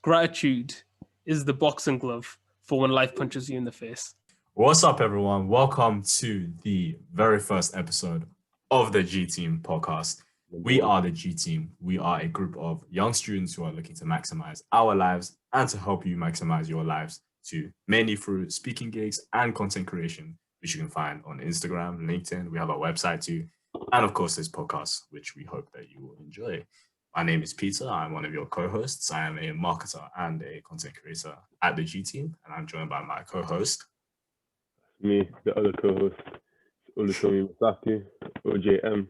gratitude is the boxing glove for when life punches you in the face. What's up, everyone? Welcome to the very first episode of the G Team podcast. We are the G Team. We are a group of young students who are looking to maximize our lives and to help you maximize your lives too, mainly through speaking gigs and content creation, which you can find on Instagram, LinkedIn. We have our website too. And of course, this podcast, which we hope that you will enjoy. My name is Peter. I'm one of your co-hosts. I am a marketer and a content creator at the G Team, and I'm joined by my co-host. Me, the other co-host, Olusomi Masaki, OJM.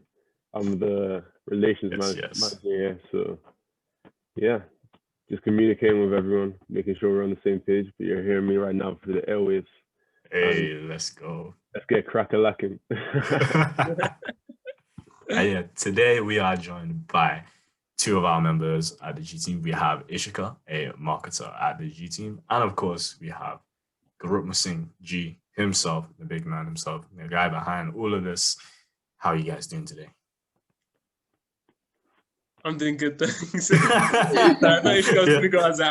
I'm the relations manager here. So, yeah, just communicating with everyone, making sure we're on the same page. But you're hearing me right now for the airwaves. Hey, let's go. Let's get crack-a-lacking. Yeah, today we are joined by two of our members at the G Team. We have Ishika, a marketer at the G Team. And of course, we have Garut Singh G himself, the big man himself, the guy behind all of this. How are you guys doing today? I'm doing good, thanks. I thought Ishika was going to go as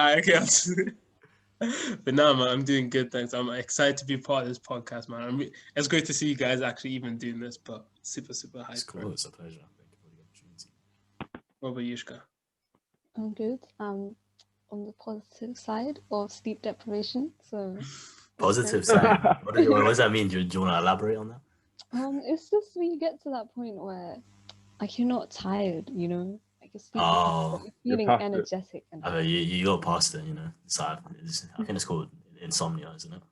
but no, man, I'm doing good, thanks. I'm excited to be part of this podcast, man. It's great to see you guys actually even doing this, but super hyped. It's cool. It's a pleasure. Thank you for the opportunity. What about you, Ishika? I'm good. On the positive side of sleep deprivation. So positive side. What does that mean? Do you want to elaborate on that? It's just when you get to that point where, like, you're not tired, you know. Like you're sleeping, but you're feeling energetic. And you got past it, you know. I think it's called insomnia, isn't it?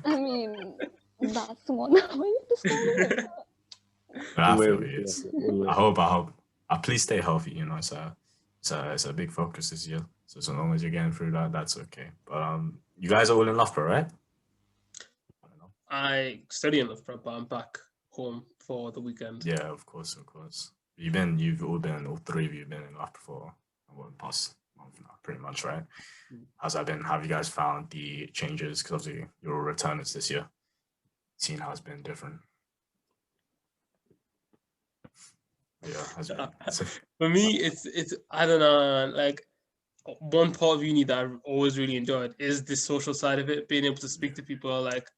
I mean, that's one way of describing it. I feel it. I hope. Please stay healthy. You know, it's a big focus this year. So as long as you're getting through that, that's okay. But you guys are all in Loughborough, right? I study in Loughborough, but I'm back home for the weekend. Yeah, of course. All three of you have been in Loughborough for the past month now, pretty much, right? How's that been? Have you guys found the changes? Because obviously you're all returners this year. Seeing how it's been different. Yeah, for me, it's I don't know, like one part of uni that I've always really enjoyed is the social side of it, being able to speak to people, like,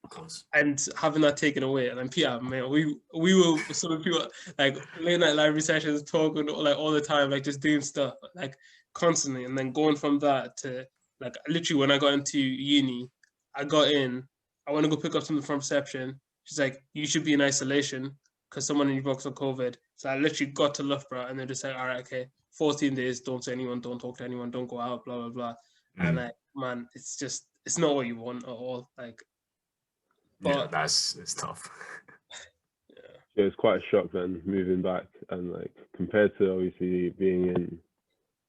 of course, and having that taken away. And then Peter, man, we were some people like late night library sessions, talking like all the time, like just doing stuff like constantly, and then going from that to like literally when I got into uni, I want to go pick up something from reception. She's like, you should be in isolation because someone in your box on COVID. So I literally got to Loughborough and they're just like, all right, okay, 14 days, don't see anyone, don't talk to anyone, don't go out, blah, blah, blah. And like, man, it's not what you want at all. Like, but yeah, it's tough. Yeah, it's quite a shock then moving back and like compared to obviously being in,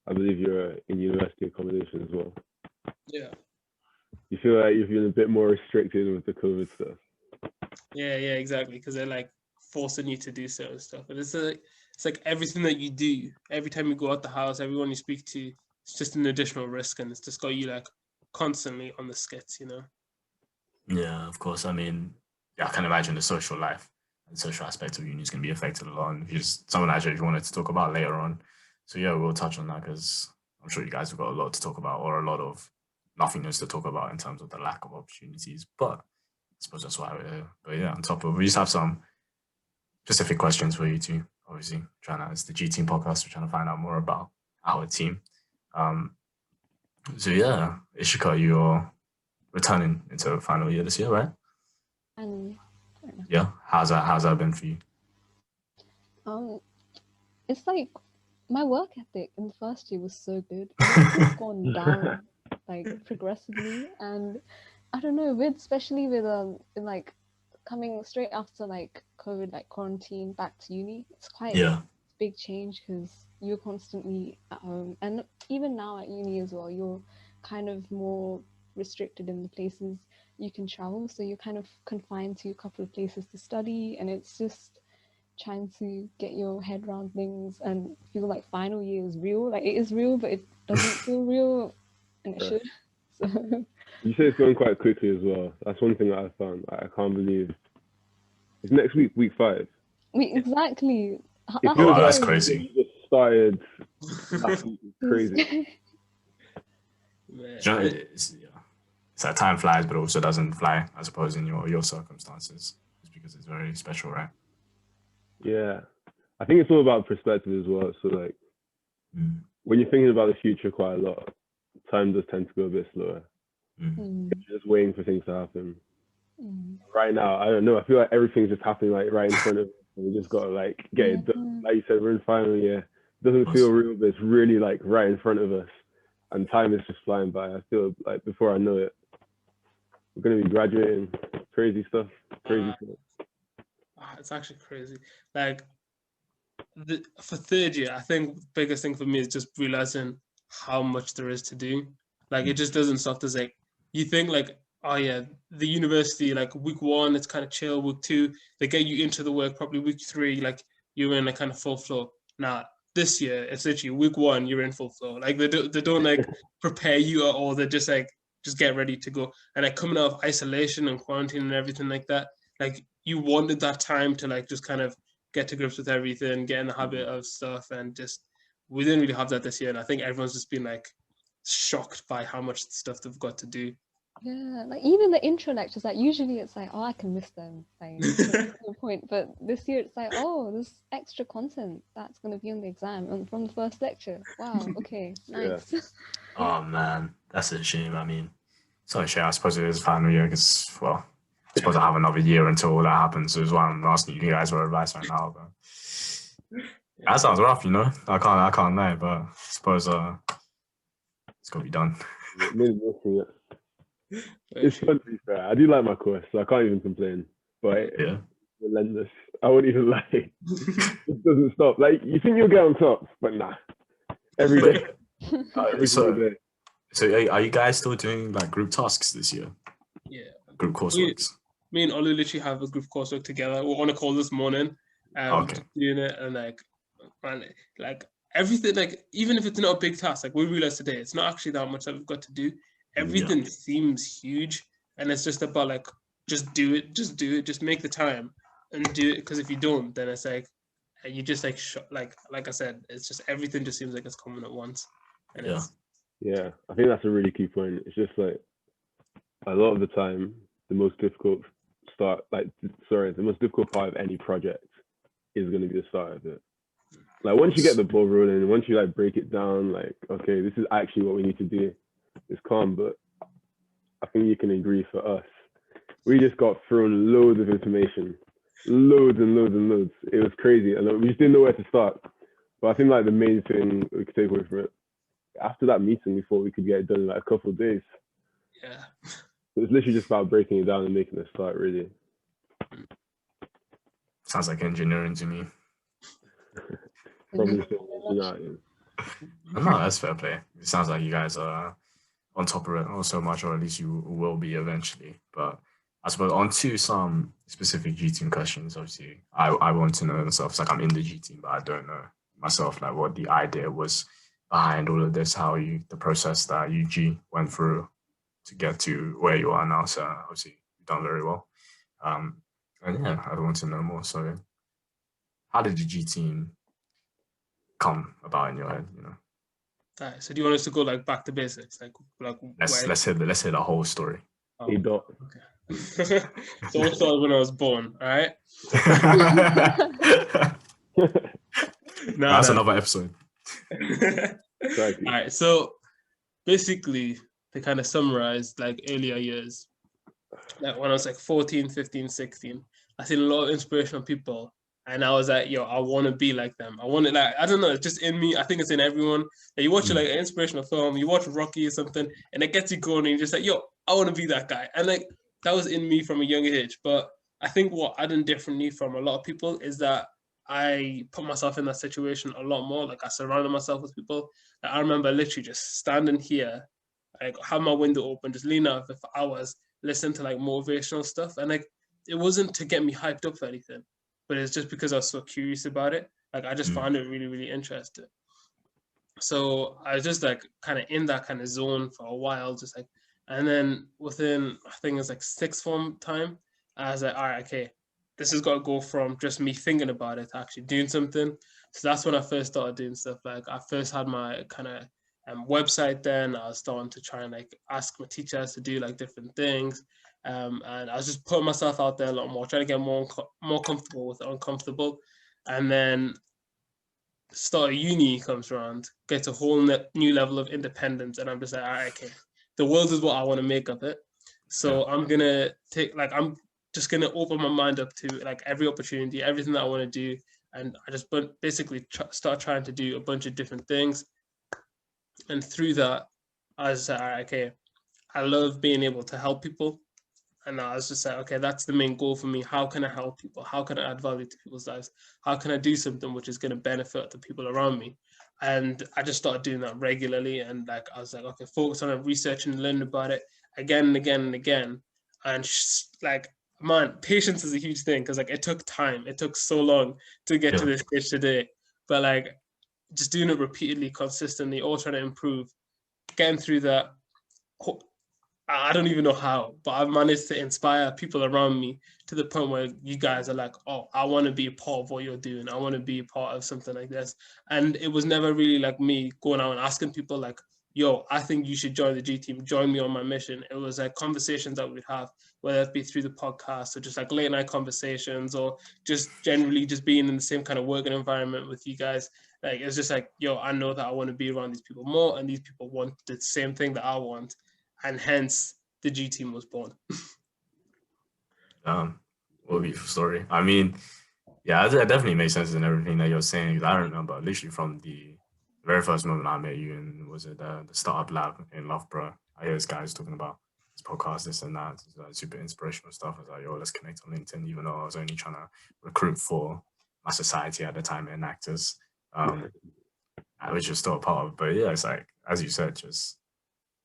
I believe you're in university accommodation as well. Yeah. You feel like you've been a bit more restricted with the COVID stuff. Yeah, exactly. Because they're like forcing you to do certain stuff. And it's like everything that you do, every time you go out the house, everyone you speak to, it's just an additional risk, and it's just got you like constantly on the skits, you know? Yeah, of course. I mean, I can imagine the social life and social aspect of uni is going to be affected a lot. And someone actually wanted to talk about later on. So yeah, we'll touch on that because I'm sure you guys have got a lot to talk about, or a lot of nothingness to talk about in terms of the lack of opportunities. But I suppose that's why we're here. But yeah, on top of, we just have some specific questions for you two. Obviously, it's the G Team podcast. We're trying to find out more about our team. So yeah, Ishika, you're returning into final year this year, right? Yeah. How's that been for you? It's like my work ethic in the first year was so good. It's gone down like progressively, and I don't know, especially with in like coming straight after like COVID, like quarantine back to uni, it's quite a big change because you're constantly at home, and even now at uni as well, you're kind of more restricted in the places you can travel, so you're kind of confined to a couple of places to study, and it's just trying to get your head around things and feel like final year is real. Like it is real, but it doesn't feel real, and it should. So you say it's going quite quickly as well. That's one thing that I found. I can't believe it's next week 5. Exactly. That's crazy. You just started last week. crazy. It's like time flies, but also doesn't fly, I suppose, in your circumstances, just because it's very special, right? Yeah, I think it's all about perspective as well. So like, when you're thinking about the future quite a lot, time does tend to go a bit slower. You're just waiting for things to happen. Right now, I don't know. I feel like everything's just happening like right in front of us. And we just gotta like get it done. Like you said, we're in final year. It doesn't feel real, but it's really like right in front of us. And time is just flying by. I feel like before I know it, we're gonna be graduating. Crazy stuff. It's actually crazy. Like for third year, I think the biggest thing for me is just realizing how much there is to do. Like it just doesn't stop. There's like you think like, oh yeah, the university, like week 1 it's kind of chill. Week 2 they get you into the work. Probably week 3 like you're in a kind of full flow. Now this year it's literally week 1 you're in full flow. Like they don't like prepare you at all. They're just like just get ready to go. And like coming out of isolation and quarantine and everything like that, like you wanted that time to like just kind of get to grips with everything, get in the habit of stuff, and just we didn't really have that this year. And I think everyone's just been like shocked by how much stuff they've got to do. Yeah, like even the intro lectures, like usually it's like, oh, I can miss them, like no point. But this year it's like, oh, there's extra content that's gonna be on the exam and from the first lecture. Wow, okay, nice. Yeah. Oh man, that's a shame. I mean, it's not a shame. I suppose it is final year because, well, I suppose I have another year until all that happens. So it's why I'm asking you guys for advice right now. But that sounds rough, you know. I can't lie, but I suppose it's gotta be done. It's fun to be fair. I do like my course, so I can't even complain. But it's relentless. I wouldn't even lie. It doesn't stop. Like you think you'll get on top, but nah. Every day. Every single day. So are you guys still doing like group tasks this year? Yeah. Group coursework. Me and Olu literally have a group coursework together. We're on a call this morning. Doing it and like everything, like even if it's not a big task, like we realized today, it's not actually that much that we've got to do. Everything seems huge, and it's just about like just do it, just make the time and do it. Because if you don't, then it's like you just like like I said, it's just everything just seems like it's coming at once. And yeah, I think that's a really key point. It's just like a lot of the time, the most difficult part of any project is going to be the start of it. Like once you get the ball rolling, once you like break it down, like okay, this is actually what we need to do. It's calm, but I think you can agree for us, we just got thrown loads of information, loads and loads and loads. It was crazy, and we just didn't know where to start. But I think like the main thing we could take away from it, after that meeting, we thought we could get it done in like a couple of days. Yeah. It was literally just about breaking it down and making a start, really. Sounds like engineering to me. Probably no, that's fair play. It sounds like you guys are on top of it, or so much, or at least you will be eventually. But I suppose on to some specific G team questions. Obviously, I want to know myself. It's like I'm in the G team, but I don't know myself like what the idea was behind all of this, how the process that UG went through to get to where you are now. So obviously you've done very well. And yeah, I want to know more. So how did the G team come about in your head, you know? All right, so do you want us to go like back to basics? Let's hear the whole story. Okay. So I started when I was born, all right? That's another episode. All right, so basically they kind of summarized like earlier years. Like when I was like 14, 15, 16, I seen a lot of inspirational people. And I was like, yo, I want to be like them. I want to, like, I don't know, it's just in me. I think it's in everyone. Like, you watch like an inspirational film, you watch Rocky or something, and it gets you going, and you're just like, yo, I want to be that guy. And like, that was in me from a young age. But I think what I done differently from a lot of people is that I put myself in that situation a lot more. Like, I surrounded myself with people. Like, I remember literally just standing here, like, have my window open, just leaning out for hours, listening to like motivational stuff. And like, it wasn't to get me hyped up for anything, but it's just because I was so curious about it. Like, I just found it really, really interesting. So I was just like kind of in that kind of zone for a while, just like, and then within, I think it's like sixth form time, I was like, all right, okay, this has got to go from just me thinking about it to actually doing something. So that's when I first started doing stuff. Like I first had my kind of website. Then I was starting to try and like ask my teachers to do like different things, and I was just putting myself out there a lot more, trying to get more comfortable with the uncomfortable. And then start of uni comes around, gets a whole new level of independence, and I'm just like, all right, okay, the world is what I want to make of it. So I'm gonna I'm just gonna open my mind up to like every opportunity, everything that I want to do, and I just basically start trying to do a bunch of different things. And through that, I was like, all right, okay, I love being able to help people. And I was just like, okay, that's the main goal for me. How can I help people? How can I add value to people's lives? How can I do something which is going to benefit the people around me? And I just started doing that regularly. And like, I was like, okay, focus on it, research and learn about it again and again and again. And like, man, patience is a huge thing because like it took time. It took so long to get to this stage today. But like, just doing it repeatedly, consistently, all trying to improve, getting through that. I don't even know how, but I've managed to inspire people around me to the point where you guys are like, oh, I want to be a part of what you're doing. I want to be a part of something like this. And it was never really like me going out and asking people like, yo, I think you should join the G team, join me on my mission. It was like conversations that we'd have, whether it be through the podcast or just like late night conversations or just generally just being in the same kind of working environment with you guys. Like, it's just like, yo, I know that I want to be around these people more and these people want the same thing that I want. And hence the G team was born. What a beautiful story. I mean, yeah, it definitely makes sense in everything that you're saying. I remember literally from the very first moment I met you, and was it the startup lab in Loughborough? I hear this guys talking about this podcast, this and that. It's like super inspirational stuff. I was like, yo, let's connect on LinkedIn, even though I was only trying to recruit for my society at the time in actors. I was just still a part of it. But yeah, it's like, as you said, just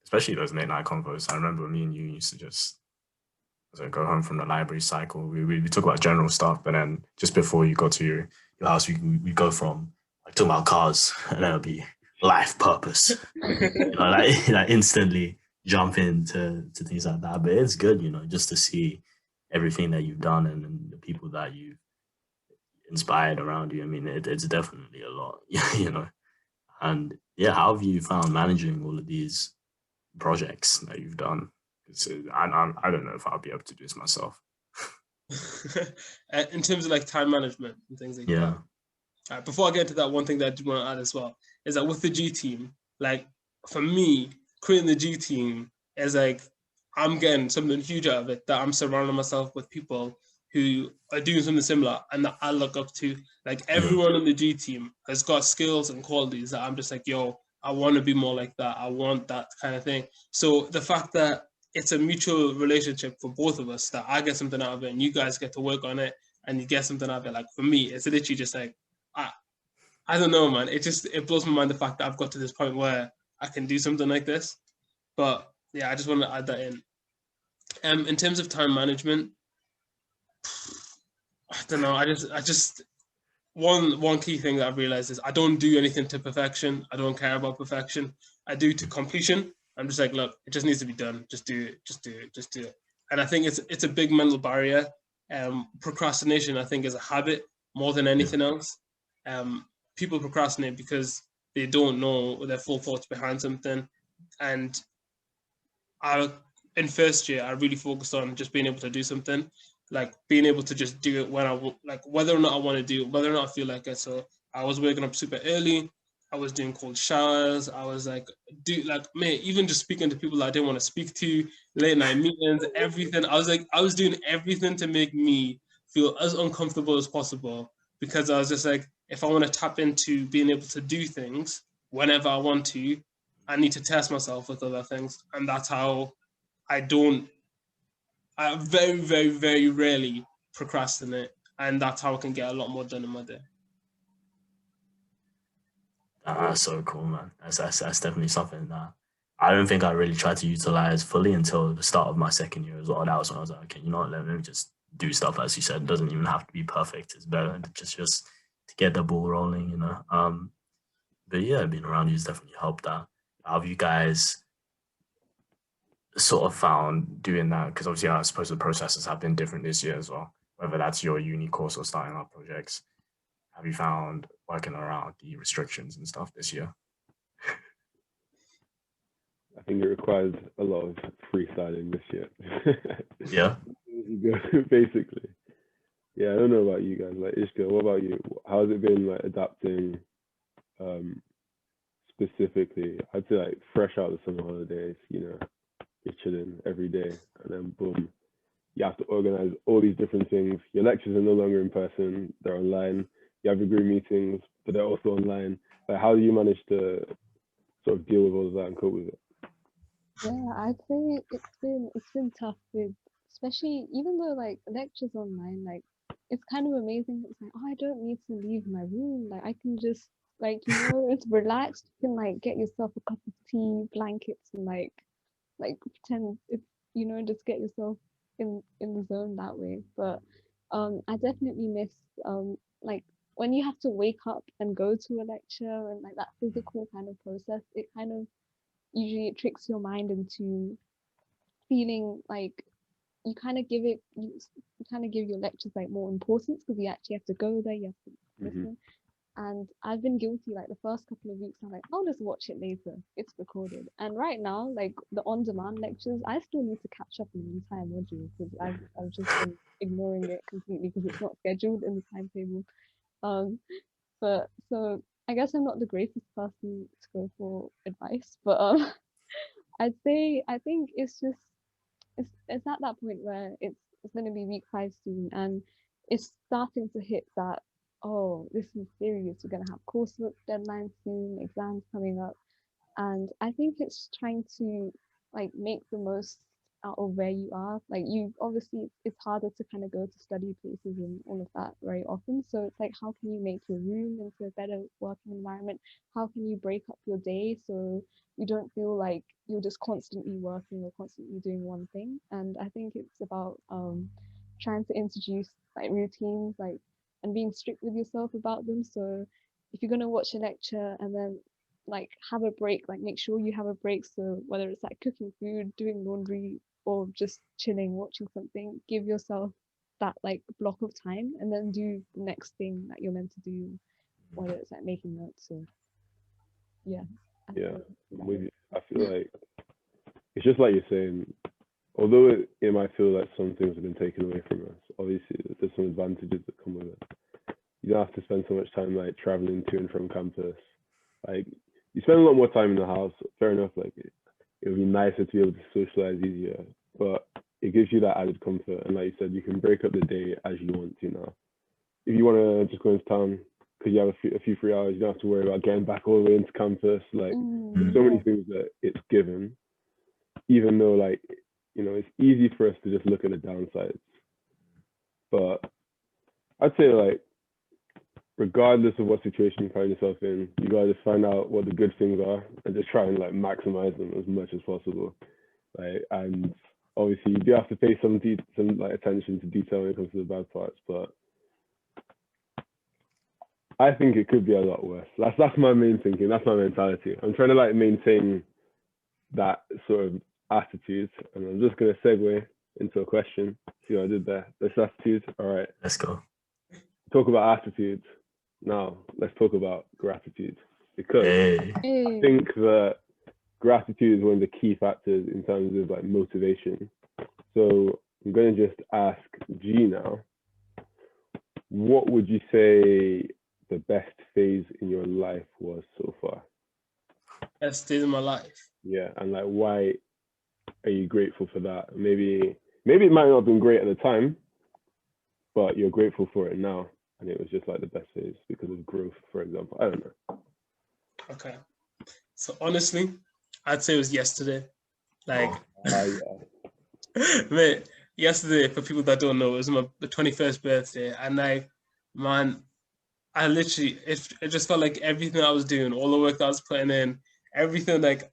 especially those late night convos. I remember me and you used to just go home from the library cycle. We talk about general stuff, but then just before you go to your house, we go from like talking about cars, and then it'll be life purpose. like instantly jump into things like that. But it's good, just to see everything that you've done and the people that you've inspired around you. I mean, it's definitely a lot, And yeah, how have you found managing all of these projects that you've done? I don't know if I'll be able to do this myself. In terms of like time management and things like that. Right, before I get to that, one thing that I do want to add as well is that with the G team, like for me, creating the G team is like I'm getting something huge out of it, that I'm surrounding myself with people who are doing something similar and that I look up to. Like everyone in the G team has got skills and qualities that I'm just like, yo, I want to be more like that. I want that kind of thing. So the fact that it's a mutual relationship for both of us, that I get something out of it and you guys get to work on it and you get something out of it. Like for me, it's literally just like, I don't know, man. It blows my mind the fact that I've got to this point where I can do something like this. But yeah, I just want to add that in. In terms of time management, I don't know. I just one key thing that I've realized is I don't do anything to perfection. I don't care about perfection. I do to completion. I'm just like, look, it just needs to be done. Just do it. Just do it. Just do it. And I think it's a big mental barrier. Procrastination, I think, is a habit more than anything else. People procrastinate because they don't know their full thoughts behind something. And in first year, I really focused on just being able to do something, like being able to just do it when like whether or not I want to do it, whether or not I feel like it. So I was waking up super early. I was doing cold showers. I was like, even just speaking to people that I didn't want to speak to, late night meetings, everything. I was doing everything to make me feel as uncomfortable as possible, because I was just like, if I want to tap into being able to do things whenever I want to, I need to test myself with other things. And that's how I very, very, very rarely procrastinate. And that's how I can get a lot more done in my day. That's so cool, man. That's definitely something that I don't think I really tried to utilize fully until the start of my second year as well. That was when I was like, okay, let me just do stuff, as you said. It doesn't even have to be perfect. It's better just to get the ball rolling, But yeah, being around you has definitely helped that. How have you guys sort of found doing that? Because obviously, I suppose the processes have been different this year as well, whether that's your uni course or starting up projects. have you found working around the restrictions and stuff this year? I think it requires a lot of freestyling this year. Yeah. Basically. Yeah, I don't know about you guys. Like Ishka, what about you? How's it been like adapting specifically? I'd say like fresh out of the summer holidays, you know, you're chilling every day and then boom, you have to organize all these different things. Your lectures are no longer in person, they're online. You have your group meetings, but they're also online. Like how do you manage to sort of deal with all of that and cope with it? Yeah, I'd say it's been tough with, especially even though like lectures online, like it's kind of amazing. It's like, oh, I don't need to leave my room. Like I can just like, it's relaxed. You can like get yourself a cup of tea, blankets, and like pretend it's, just get yourself in the zone that way. But I definitely miss like when you have to wake up and go to a lecture and like that physical kind of process. It kind of usually it tricks your mind into feeling like you kind of give your lectures like more importance because you actually have to go there, you have to listen. And I've been guilty like the first couple of weeks. I'm like, I'll just watch it later. It's recorded. And right now, like the on-demand lectures, I still need to catch up on the entire module because I've just been ignoring it completely because it's not scheduled in the timetable. But so I guess I'm not the greatest person to go for advice, but I think it's at that point where it's going to be week 5 soon, and it's starting to hit that, oh, this is serious. We're going to have coursework deadlines soon, exams coming up, and I think it's trying to like make the most out of where you are. Like you obviously it's harder to kind of go to study places and all of that very often. So it's like how can you make your room into a better working environment? How can you break up your day so you don't feel like you're just constantly working or constantly doing one thing? And I think it's about trying to introduce like routines, like, and being strict with yourself about them. So if you're going to watch a lecture and then like have a break, like make sure you have a break. So whether it's like cooking food, doing laundry, or just chilling, watching something, give yourself that like block of time and then do the next thing that you're meant to do, whether it's like making notes or yeah. Yeah, I feel like it's just like you're saying, although it might feel like some things have been taken away from us, obviously there's some advantages that come with it. You don't have to spend so much time like traveling to and from campus. Like you spend a lot more time in the house, fair enough, like it would be nicer to be able to socialize easier, but it gives you that added comfort. And like you said, you can break up the day as you want to now. If you want to just go into town because you have a few free hours, you don't have to worry about getting back all the way into campus. Like there's so many things that it's given, even though like, it's easy for us to just look at the downsides. But I'd say like, regardless of what situation you find yourself in, you gotta just find out what the good things are and just try and like maximize them as much as possible. Like, and obviously you do have to pay some like attention to detail when it comes to the bad parts, but I think it could be a lot worse. That's my main thinking. That's my mentality. I'm trying to like maintain that sort of attitude, and I'm just gonna segue into a question. See what I did there? This attitude. All right. Let's go. Talk about attitude. Now let's talk about gratitude, because I think that gratitude is one of the key factors in terms of like motivation. So I'm gonna just ask G now. What would you say the best phase in your life was so far? Best phase in my life. Yeah, and like why are you grateful for that? Maybe it might not have been great at the time, but you're grateful for it now, and it was just like the best phase because of growth, for example. I don't know. Okay. So honestly, I'd say it was yesterday. Like, mate, yesterday, for people that don't know, it was my 21st birthday, and like, man, I literally, it just felt like everything I was doing, all the work that I was putting in, everything like,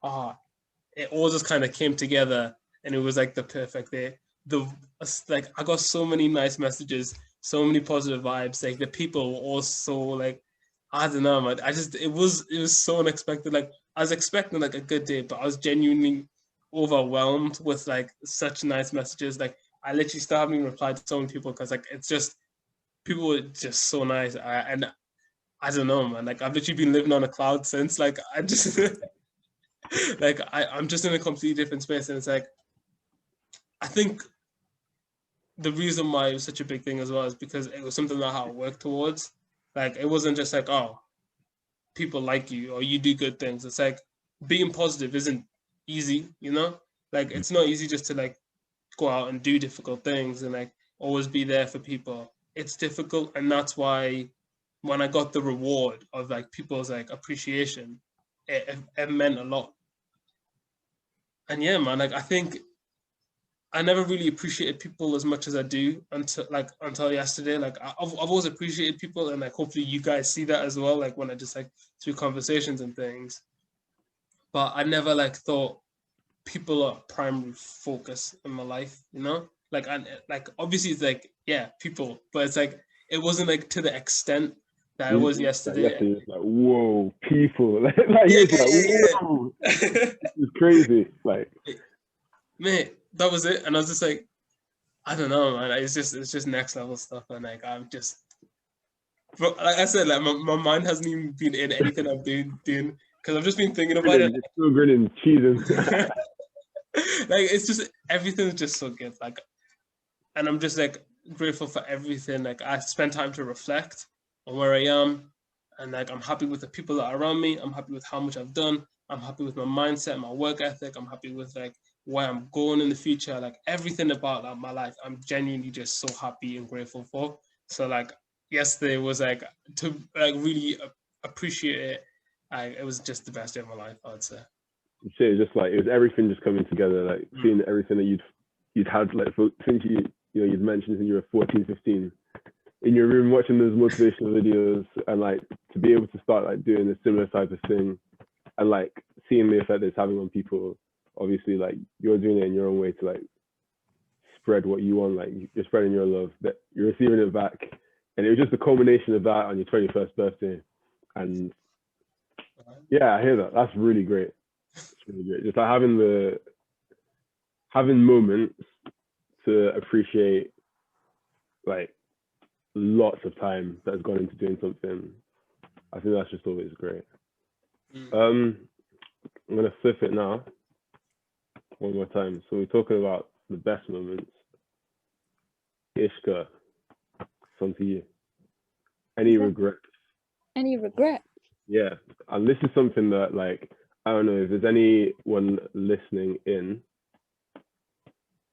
it all just kind of came together, and it was like the perfect day. Like, I got so many nice messages, so many positive vibes. Like the people were all so like, I don't know, man. It was so unexpected. Like I was expecting like a good day, but I was genuinely overwhelmed with like such nice messages. Like I literally still haven't even replied to so many people because like it's just people were just so nice. And I don't know, man. Like I've literally been living on a cloud since. Like I just like I'm just in a completely different space, and it's like I think the reason why it was such a big thing as well is because it was something that I had to work towards. Like it wasn't just like, oh, people like you or you do good things. It's like being positive isn't easy, you know? Like it's not easy just to like go out and do difficult things and like always be there for people. It's difficult, and that's why when I got the reward of like people's like appreciation, it meant a lot. And yeah, man, like I think I never really appreciated people as much as I do until yesterday. Like I've always appreciated people, and like hopefully you guys see that as well. Like when I just like through conversations and things, but I never like thought people are primary focus in my life. You know, like and like obviously it's like yeah people, but it's like it wasn't like to the extent that it was yesterday. Like yesterday, it's like whoa, people, like Yeah, it's like whoa, it's crazy, like mate, that was it, and I was just like. I don't know, man. It's just next level stuff, and like I'm just, but like I said, like my mind hasn't even been in anything I'm doing because I've just been thinking about it. It's still grinning, cheesing. Like it's just everything's just so good, like, and I'm just like grateful for everything. Like I spent time to reflect on where I am, and like I'm happy with the people that are around me. I'm happy with how much I've done. I'm happy with my mindset, my work ethic. I'm happy with like where I'm going in the future. Like everything about like, my life, I'm genuinely just so happy and grateful for. So like yesterday was like to like really appreciate it. It was just the best day of my life, I would say. Shit, it's just like it was everything just coming together, like seeing everything that you'd had like since you'd mentioned when you were 14, 15 in your room watching those motivational videos, and like to be able to start like doing a similar type of thing, and like seeing the effect it's having on people. Obviously, like you're doing it in your own way to like spread what you want, like you're spreading your love, that you're receiving it back, and it was just a culmination of that on your 21st birthday. And yeah, I hear that. That's really great. It's really great. Just like having moments to appreciate like lots of time that has gone into doing something. I think that's just always great. I'm gonna flip it now one more time. So we're talking about the best moments. Ishka, it's on to you. Any regrets? Any regrets? Yeah, and this is something that like I don't know if there's anyone listening in,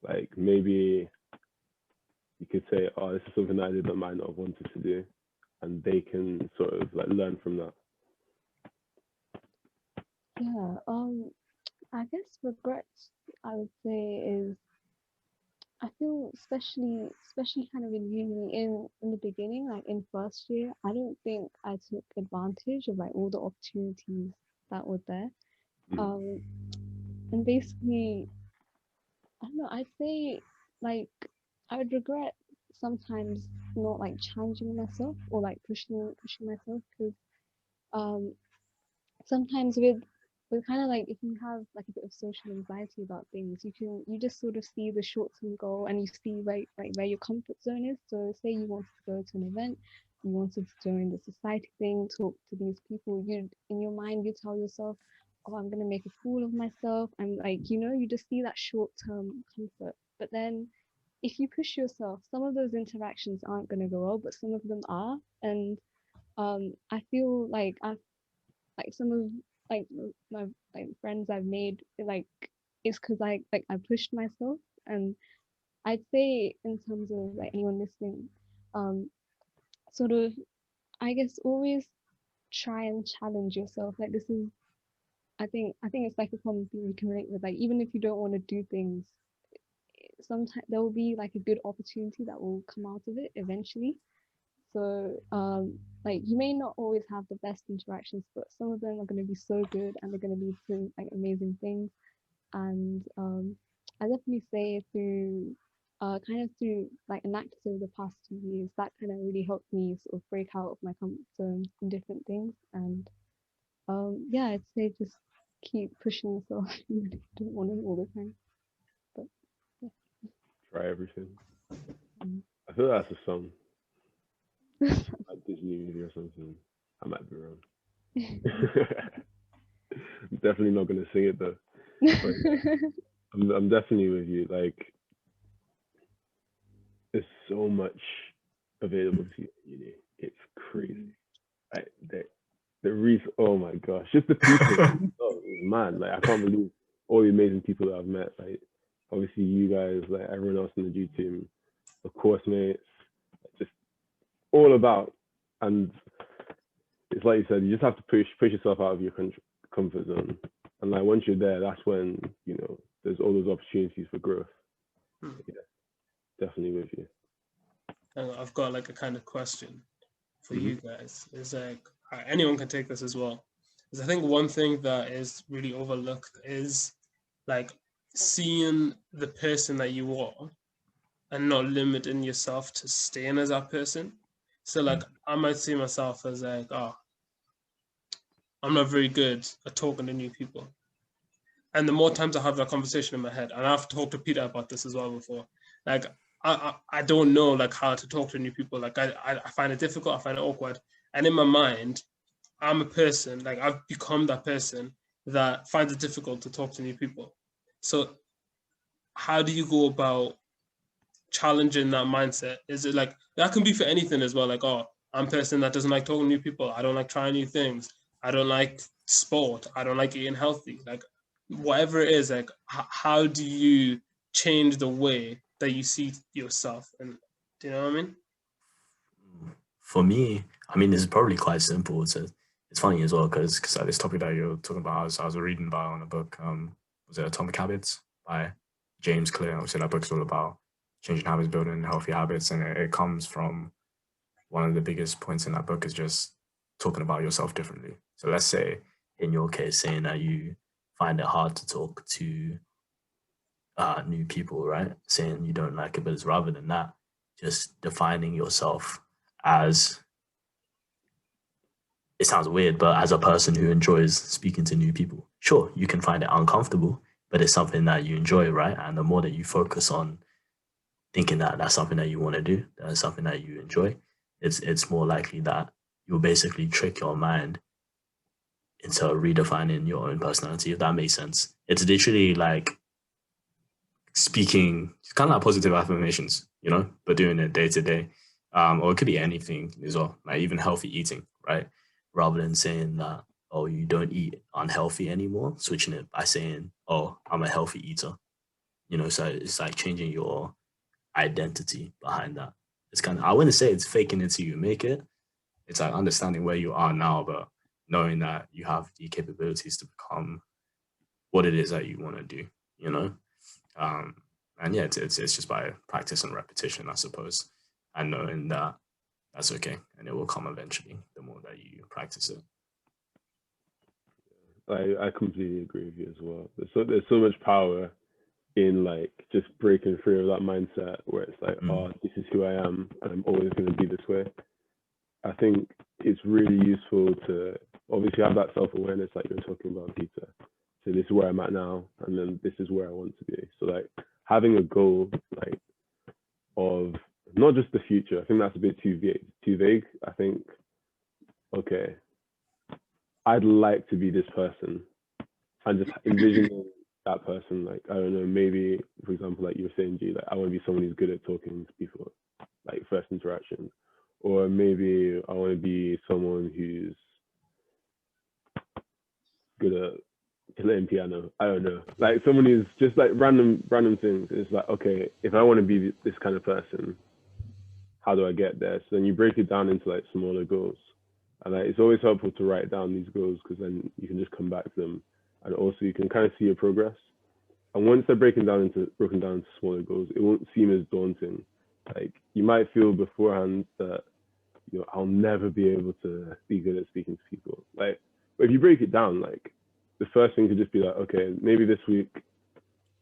like maybe you could say, oh, this is something that I did that I might not have wanted to do, and they can sort of like learn from that. Yeah, I guess regrets I would say is I feel especially kind of in uni in the beginning, like in first year, I don't think I took advantage of like all the opportunities that were there. Um and basically I don't know, I'd say like I would regret sometimes not like challenging myself or like pushing myself because um sometimes with kind of like if you have like a bit of social anxiety about things you just sort of see the short-term goal and you see where your comfort zone is. So say you wanted to go to an event, you wanted to join the society thing, talk to these people, you in your mind you tell yourself, oh, I'm going to make a fool of myself, and like you just see that short-term comfort. But then if you push yourself, some of those interactions aren't going to go well, but some of them are. And I feel like like some of like my like friends I've made like it's because I pushed myself. And I'd say in terms of like anyone listening, um sort of I guess always try and challenge yourself. Like this is I think it's like a common thing you can relate with. Like even if you don't want to do things, sometimes there will be like a good opportunity that will come out of it eventually. So, like you may not always have the best interactions, but some of them are going to be so good and they're going to lead to like amazing things. And I definitely say kind of through like an active over the past 2 years, that kind of really helped me sort of break out of my comfort zone in different things. And yeah, I'd say just keep pushing yourself. You don't want it all the time, but yeah. Try everything. I feel that's a song. Like Disney movie or something. I might be wrong. Definitely not gonna sing it though. But I'm definitely with you. Like, there's so much available to you at uni. It's crazy. Like oh my gosh, just the people. Oh man, like I can't believe all the amazing people that I've met. Like obviously you guys, like everyone else in the G team, the course mates, just all about. And it's like you said, you just have to push yourself out of your comfort zone. And like once you're there, that's when, you know, there's all those opportunities for growth. Yeah, definitely with you. I've got like a kind of question for you guys. It's like anyone can take this as well. Because I think one thing that is really overlooked is like seeing the person that you are and not limiting yourself to staying as that person. So like I might see myself as like, oh, I'm not very good at talking to new people. And the more times I have that conversation in my head, and I've talked to Peter about this as well before, like I don't know like how to talk to new people. Like I find it difficult, I find it awkward. And in my mind, I'm a person, like I've become that person that finds it difficult to talk to new people. So how do you go about challenging that mindset? Is it like, that can be for anything as well, like, oh, I'm a person that doesn't like talking to new people, I don't like trying new things, I don't like sport, I don't like eating healthy, like whatever it is, like how do you change the way that you see yourself? And do you know what I mean? For me, I mean, it's probably quite simple. It's funny as well because this topic that you're talking about, I was reading about on a book. Was it Atomic Habits by James Clear? Obviously, that book's all about changing habits, building healthy habits, and it comes from one of the biggest points in that book is just talking about yourself differently. So let's say in your case, saying that you find it hard to talk to new people, right? Saying you don't like it, but it's rather than that, just defining yourself as, it sounds weird, but as a person who enjoys speaking to new people. Sure, you can find it uncomfortable, but it's something that you enjoy, right? And the more that you focus on thinking that that's something that you want to do, that's something that you enjoy, it's more likely that you'll basically trick your mind into redefining your own personality, if that makes sense. It's literally like speaking, it's kind of like positive affirmations, you know, but doing it day to day. Or it could be anything as well, like even healthy eating, right? Rather than saying that, oh, you don't eat unhealthy anymore, switching it by saying, oh, I'm a healthy eater. You know, so it's like changing your identity behind that. It's kind of, I wouldn't say it's faking it till you make it. It's like understanding where you are now, but knowing that you have the capabilities to become what it is that you want to do, you know? And yeah, it's just by practice and repetition, I suppose, and knowing that that's okay and it will come eventually the more that you practice it. I completely agree with you as well. There's so much power in like just breaking free of that mindset where it's like, oh, this is who I am and I'm always going to be this way. I think it's really useful to obviously have that self-awareness like you're talking about, Peter. So this is where I'm at now, and then this is where I want to be. So like having a goal like of not just the future. I think that's a bit too vague. I think, okay, I'd like to be this person, and just envisioning that person. Like, I don't know, maybe for example, like you were saying, G, like I want to be someone who's good at talking to people, like first interaction, or maybe I want to be someone who's good at playing piano. I don't know, like someone who's just like random things. It's like, okay, if I want to be this kind of person, how do I get there? So then you break it down into like smaller goals, and like it's always helpful to write down these goals because then you can just come back to them, and also you can kind of see your progress. And once they're broken down into smaller goals, it won't seem as daunting. Like you might feel beforehand that, you know, I'll never be able to be good at speaking to people. Like, but if you break it down, like the first thing could just be like, okay, maybe this week,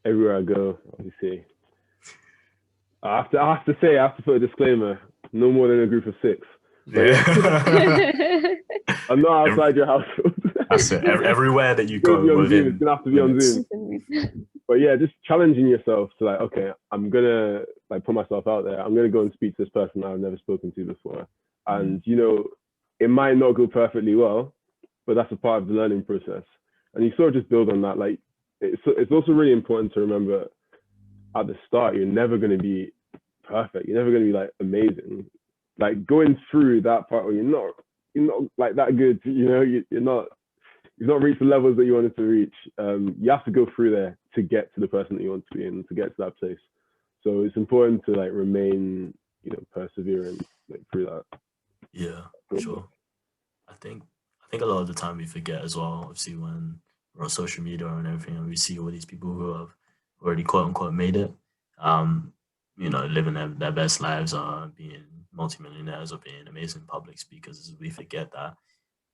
everywhere I go, obviously, I have to put a disclaimer, no more than a group of 6. Yeah. I'm not outside your household. That's it. Everywhere that you go within, it's gonna have to be on Zoom. But yeah, just challenging yourself to like, okay, I'm gonna like put myself out there. I'm gonna go and speak to this person I've never spoken to before. And you know, it might not go perfectly well, but that's a part of the learning process. And you sort of just build on that. Like, it's also really important to remember at the start, you're never going to be perfect. You're never going to be like amazing. Like going through that part where you're not like that good, you know, you've not reached the levels that you wanted to reach. You have to go through there to get to the person that you want to be in, to get to that place. So it's important to like remain, you know, perseverant like through that. Yeah, sure. I think a lot of the time we forget as well, obviously when we're on social media and everything and we see all these people who have already quote unquote made it, you know, living their best lives, being multimillionaires or being amazing public speakers. We forget that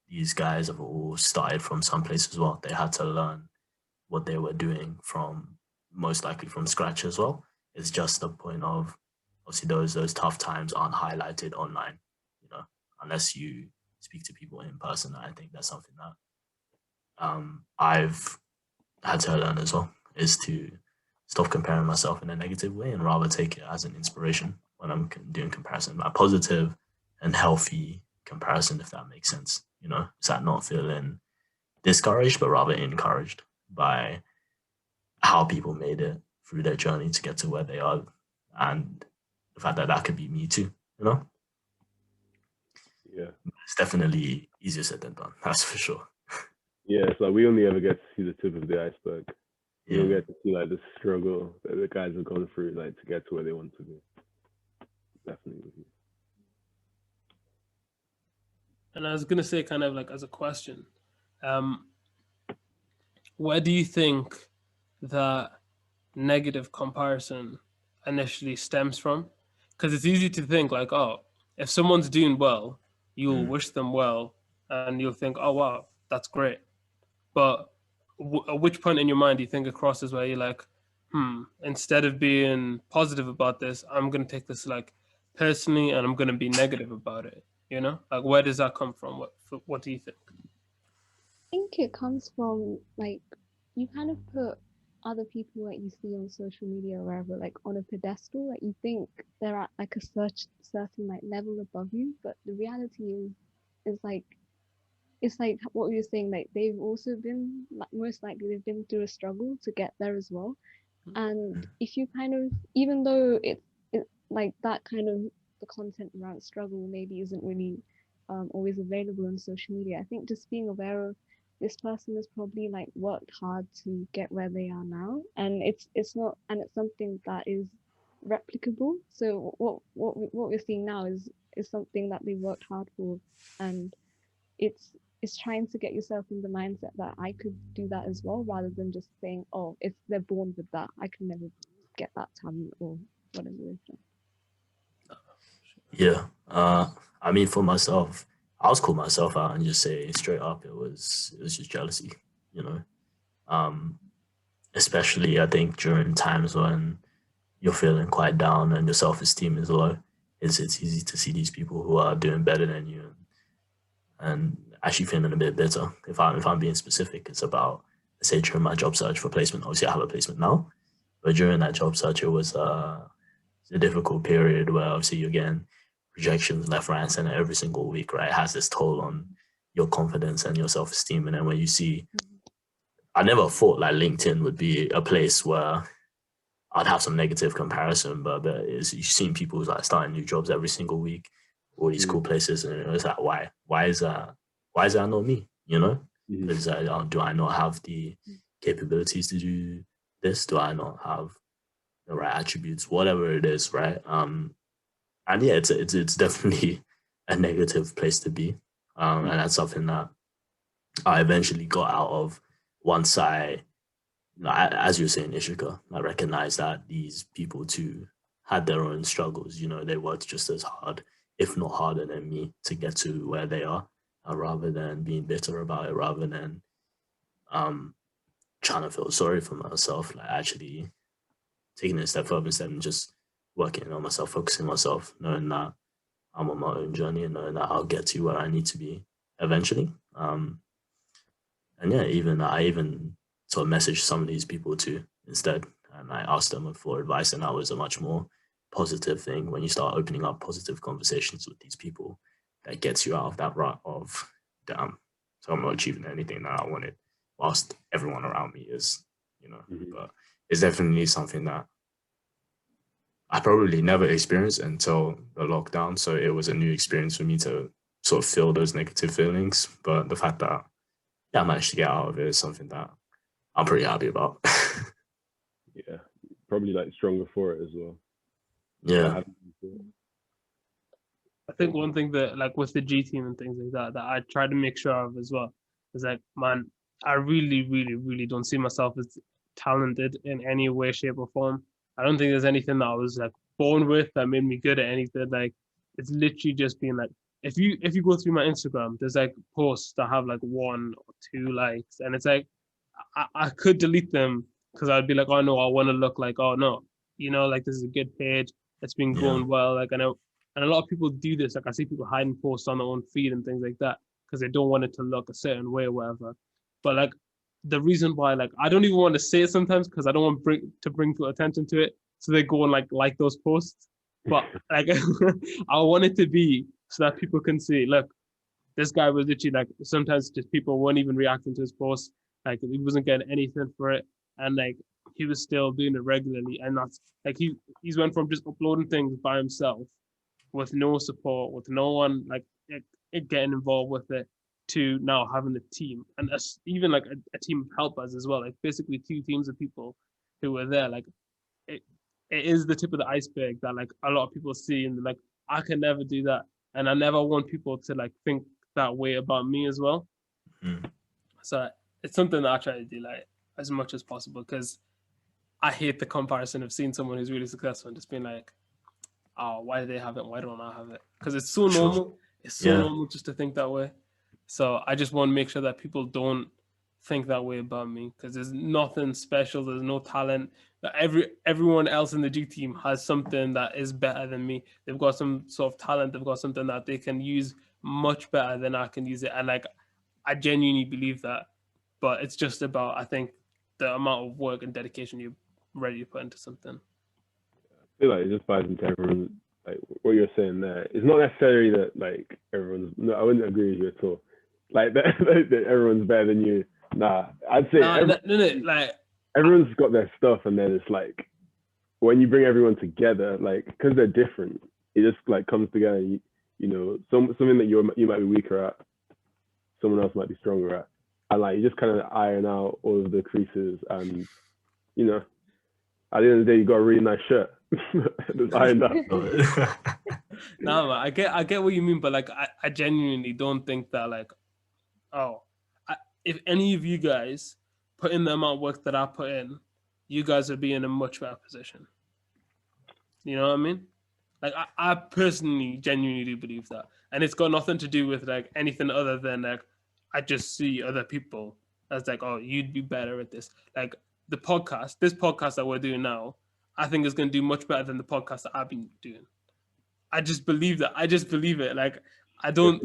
these guys have all started from someplace as well. They had to learn what they were doing from most likely from scratch as well. It's just the point of obviously those tough times aren't highlighted online, you know, unless you speak to people in person. I think that's something that I've had to learn as well, is to stop comparing myself in a negative way and rather take it as an inspiration when I'm doing comparison, a positive and healthy comparison, if that makes sense. You know, is that not feeling discouraged, but rather encouraged by how people made it through their journey to get to where they are, and the fact that that could be me too, you know? Yeah. It's definitely easier said than done, that's for sure. Yeah, it's like we only ever get to see the tip of the iceberg. You don't Yeah. get to see like the struggle that the guys have gone through, like to get to where they want to be. Definitely. And I was gonna say, kind of like as a question, where do you think that negative comparison initially stems from? Because it's easy to think like, oh, if someone's doing well, you'll wish them well, and you'll think, oh wow, that's great. But at which point in your mind do you think it crosses where you're like, instead of being positive about this, I'm gonna take this like personally, and I'm gonna be negative about it. You know, like where does that come from? What do you think? I think it comes from like you kind of put other people that you see on social media or wherever like on a pedestal. Like you think they're at like a certain like level above you, but the reality is like it's like what we were saying. Like they've also been like most likely they've been through a struggle to get there as well. And if you kind of even though it like that kind of the content around struggle maybe isn't really always available on social media. I think just being aware of this person has probably like worked hard to get where they are now, and it's not, and it's something that is replicable. So what we're seeing now is something that they worked hard for, and it's trying to get yourself in the mindset that I could do that as well, rather than just saying, oh, if they're born with that, I can never get that talent or whatever it is. Yeah. I mean, for myself, I'll just call myself out and just say straight up, it was just jealousy, you know. Especially I think during times when you're feeling quite down and your self-esteem is low, it's easy to see these people who are doing better than you and actually feeling a bit bitter. If I'm being specific, it's about, let's say, during my job search for placement. Obviously, I have a placement now, but during that job search, it was a difficult period where obviously you're getting rejections left, right, and center every single week, right? It has this toll on your confidence and your self-esteem. And then when you see, I never thought like LinkedIn would be a place where I'd have some negative comparison, but you've seen people who's like starting new jobs every single week, all these cool places, and it's like, why is that not me? You know, because do I not have the capabilities to do this? Do I not have the right attributes? Whatever it is, right? And yeah, it's definitely a negative place to be, and that's something that I eventually got out of once I, as you were saying, Ishika, I recognized that these people too had their own struggles. You know, they worked just as hard, if not harder than me, to get to where they are, rather than being bitter about it, rather than trying to feel sorry for myself, like actually taking it a step further instead and just working on myself, focusing on myself, knowing that I'm on my own journey and knowing that I'll get to where I need to be eventually. And yeah, I even sort of messaged some of these people too instead, and I asked them for advice, and that was a much more positive thing. When you start opening up positive conversations with these people, that gets you out of that rut of, damn, so I'm not achieving anything that I wanted, whilst everyone around me is, you know. But it's definitely something that I probably never experienced until the lockdown. So it was a new experience for me to sort of feel those negative feelings. But the fact that I managed to get out of it is something that I'm pretty happy about. Yeah, probably like stronger for it as well. Yeah. I think one thing that, like with the G team and things like that, that I try to make sure of as well is like, man, I really, really, really don't see myself as talented in any way, shape, or form. I don't think there's anything that I was like born with that made me good at anything. Like, it's literally just being like, if you go through my Instagram, there's like posts that have like 1 or 2 likes, and it's like I could delete them because I'd be like, oh no, I want to look like, oh no, you know, like this is a good page, it's been going well, like I know. And a lot of people do this. Like I see people hiding posts on their own feed and things like that because they don't want it to look a certain way or whatever. But like the reason why, like I don't even want to say it sometimes because I don't want to bring attention to it. So they go and like those posts. But like I want it to be so that people can see, look, this guy was literally like, sometimes just people weren't even reacting to his posts. Like he wasn't getting anything for it. And like he was still doing it regularly. And that's like he's went from just uploading things by himself with no support, with no one like it getting involved with it, to now having a team and even like a team of helpers as well, like basically 2 teams of people who were there. Like it is the tip of the iceberg that like a lot of people see and like, I can never do that, and I never want people to like think that way about me as well. So it's something that I try to do like as much as possible, because I hate the comparison of seeing someone who's really successful and just being like, oh, why do they have it? Why don't I have it? Because it's so normal. It's so normal just to think that way. So I just want to make sure that people don't think that way about me, because there's nothing special. There's no talent. Everyone else in the G team has something that is better than me. They've got some sort of talent. They've got something that they can use much better than I can use it. And like, I genuinely believe that. But it's just about, I think, the amount of work and dedication you're ready to put into something. I feel like it just buys into everyone. Like what you're saying there, it's not necessarily that like everyone's. No, I wouldn't agree with you at all. Like that everyone's better than you. Nah, I'd say like everyone's got their stuff, and then it's like when you bring everyone together, like because they're different, it just like comes together. You know, something that you might be weaker at, someone else might be stronger at, and like you just kind of iron out all of the creases, and you know, at the end of the day, you got a really nice shirt. Just ironed up. No, I get what you mean, but like I genuinely don't think that like, if any of you guys put in the amount of work that I put in, you guys would be in a much better position. You know what I mean? Like I personally genuinely do believe that, and it's got nothing to do with like anything other than like I just see other people as like, oh, you'd be better at this. Like this podcast that we're doing now, I think is going to do much better than the podcast that I've been doing. I just believe that. I just believe it. Like I don't.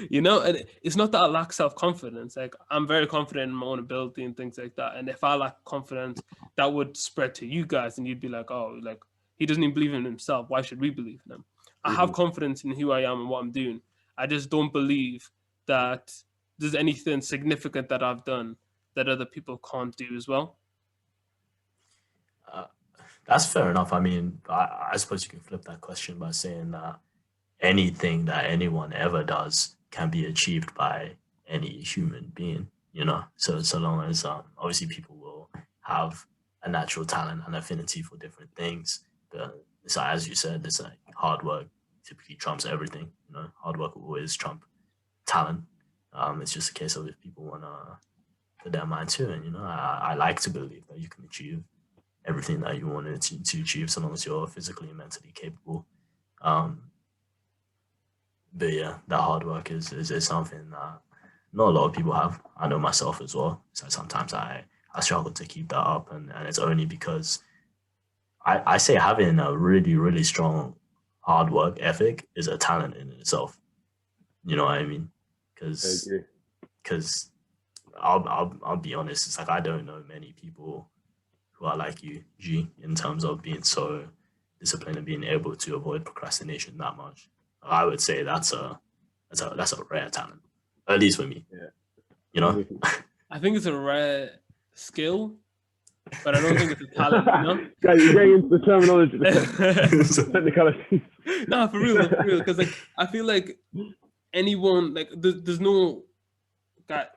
You know, and it's not that I lack self-confidence. Like I'm very confident in my own ability and things like that. And if I lack confidence, that would spread to you guys, and you'd be like, oh, like he doesn't even believe in himself. Why should we believe in him? I have confidence in who I am and what I'm doing. I just don't believe that there's anything significant that I've done that other people can't do as well. That's fair enough. I mean, I suppose you can flip that question by saying that anything that anyone ever does can be achieved by any human being, you know? So long as obviously people will have a natural talent and affinity for different things. But it's like, as you said, it's like hard work typically trumps everything, you know? Hard work will always trump talent. It's just a case of if people want to put their mind to it, you know? I like to believe that you can achieve everything that you wanted to achieve so long as you're physically and mentally capable. But yeah, that hard work is something that not a lot of people have. I know myself as well. So sometimes I struggle to keep that up, and it's only because I say having a really, really strong hard work ethic is a talent in itself. You know what I mean? Because I'll be honest, it's like I don't know many people who are like you, G, in terms of being so discipline and being able to avoid procrastination that much. I would say that's a rare talent, at least for me. Yeah. You know, I think it's a rare skill, but I don't think it's a talent. You know, Guys, you're getting into the terminology, the technicalities. No, for real, because like I feel like anyone like there's no guy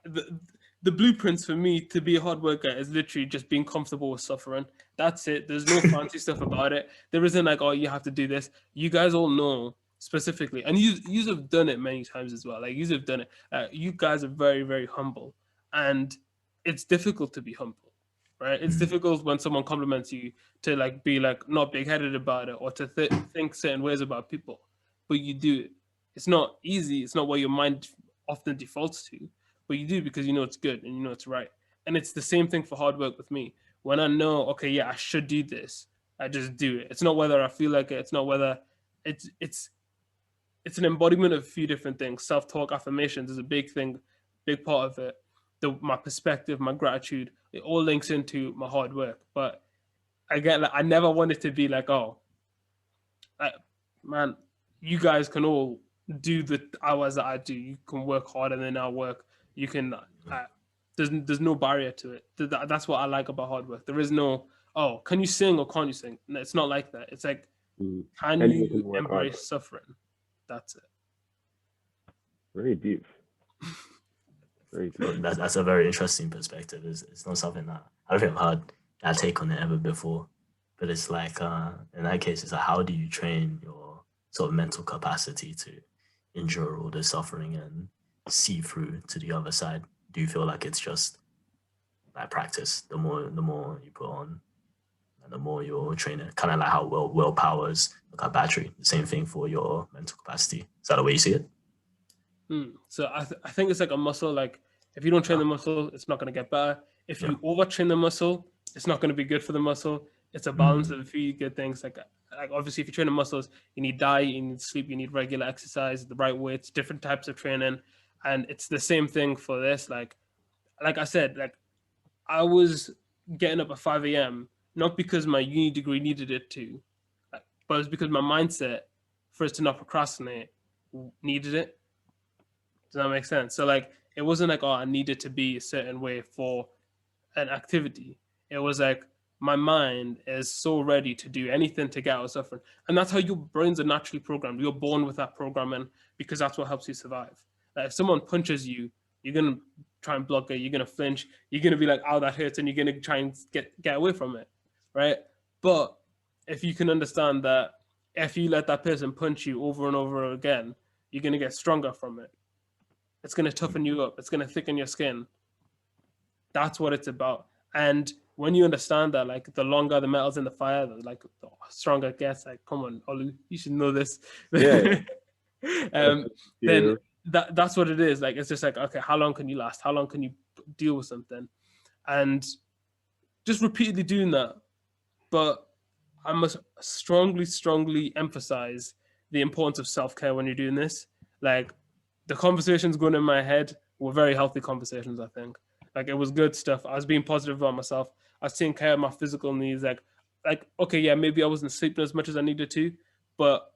the blueprints for me to be a hard worker is literally just being comfortable with suffering. That's it. There's no fancy stuff about it. There isn't like, oh, you have to do this. You guys all know specifically, and you have done it many times as well. Like you have done it. You guys are very, very humble, and it's difficult to be humble, right? It's difficult when someone compliments you to like be like not big-headed about it or to think certain ways about people, but you do it. It's not easy. It's not what your mind often defaults to, but you do because you know it's good and you know it's right. And it's the same thing for hard work with me. When I know, okay, yeah, I should do this, I just do it. It's not whether I feel like it. It's not whether it's an embodiment of a few different things. Self-talk, affirmations is a big thing, big part of it. My perspective, my gratitude, it all links into my hard work. But again, like, I never wanted to be like, oh, man, you guys can all do the hours that I do. You can work harder than I work. You can. There's no barrier to it. That's what I like about hard work. There is no, oh, can you sing or can't you sing? No, it's not like that. It's like, can you embrace suffering? That's it. Very deep. Very deep. That's a very interesting perspective. It's not something that I don't think I've heard that take on it ever before. But it's like in that case, it's like, how do you train your sort of mental capacity to endure all the suffering and see through to the other side? Do you feel like it's just like practice? The more you put on, and the more you're training, kind of like how willpower is like a battery. The same thing for your mental capacity. Is that the way you see it? So I think it's like a muscle. Like if you don't train the muscle, it's not going to get better. If you overtrain the muscle, it's not going to be good for the muscle. It's a balance of a few good things. Like obviously, if you train the muscles, you need diet, you need sleep, you need regular exercise, the right weights, different types of training, and it's the same thing for this. Like I said, like I was getting up at 5 a.m. not because my uni degree needed it to, but it was because my mindset for us to not procrastinate needed it. Does that make sense? So like it wasn't like, oh, I needed to be a certain way for an activity. It was like my mind is so ready to do anything to get out of suffering. And that's how your brains are naturally programmed. You're born with that programming because that's what helps you survive. Like if someone punches you, you're gonna try and block it, you're gonna flinch, you're gonna be like, oh, that hurts, and you're gonna try and get away from it. Right? But if you can understand that if you let that person punch you over and over again, you're gonna get stronger from it. It's going to toughen you up. It's going to thicken your skin. That's what it's about. And when you understand that, like the longer the metal's in the fire, the stronger it gets. Like, come on, Olu, you should know this. Yeah. Then that's what it is. Like, it's just like, okay, how long can you last? How long can you deal with something? And just repeatedly doing that. But I must strongly emphasize the importance of self-care when you're doing this. Like, the conversations going in my head were very healthy conversations, I think. Like, it was good stuff. I was being positive about myself. I was taking care of my physical needs. Like, okay, yeah, maybe I wasn't sleeping as much as I needed to, but